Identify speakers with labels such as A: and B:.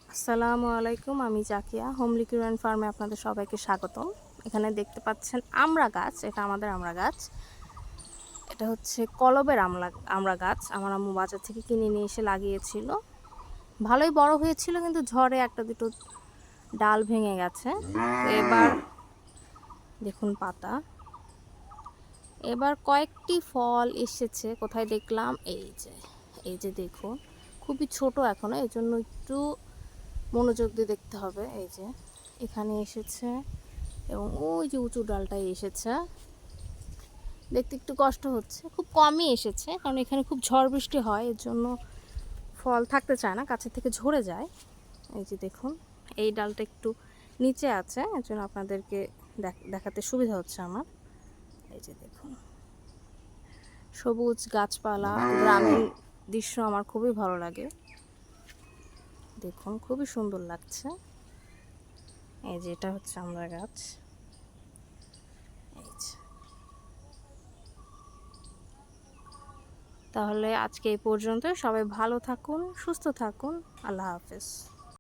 A: আসসালামু আলাইকুম, আমি জাকিয়া। হোমলি কিউরান ফার্মে আপনাদের সবাইকে স্বাগতম। এখানে দেখতে পাচ্ছেন আমড়া গাছ, এটা আমাদের আমড়া গাছ। এটা হচ্ছে কলবের আমড়া গাছ। আমার আম্মু বাজার থেকে কিনে নিয়ে এসে লাগিয়েছিল। ভালোই বড় হয়েছিল, কিন্তু ঝড়ে একটা দুটো ডাল ভেঙে গেছে। তো এবার দেখুন পাতা, এবার কয়েকটি ফল এসেছে। কোথায় দেখলাম, এই যে দেখুন, খুবই ছোট এখনো, এই জন্য একটু মনোযোগ দিয়ে দেখতে হবে। এই যে এখানে এসেছে এবং ওই যে উঁচু ডালটাই এসেছে। দেখতে একটু কষ্ট হচ্ছে, খুব কমই এসেছে, কারণ এখানে খুব ঝড় বৃষ্টি হয়, এর জন্য ফল থাকতে চায় না, কাছে থেকে ঝরে যায়। এই যে দেখুন, এই ডালটা একটু নিচে আছে, এর জন্য আপনাদেরকে দেখাতে সুবিধা হচ্ছে আমার। এই যে দেখুন, সবুজ গাছপালা, গ্রামীণ দৃশ্য আমার খুবই ভালো লাগে। দেখুন, খুবই সুন্দর লাগছে। এই যে এটা হচ্ছে আমড়া গাছ। এই যে, তাহলে আজকে এই পর্যন্ত। সবাই ভালো থাকুন, সুস্থ থাকুন। আল্লাহ হাফেজ।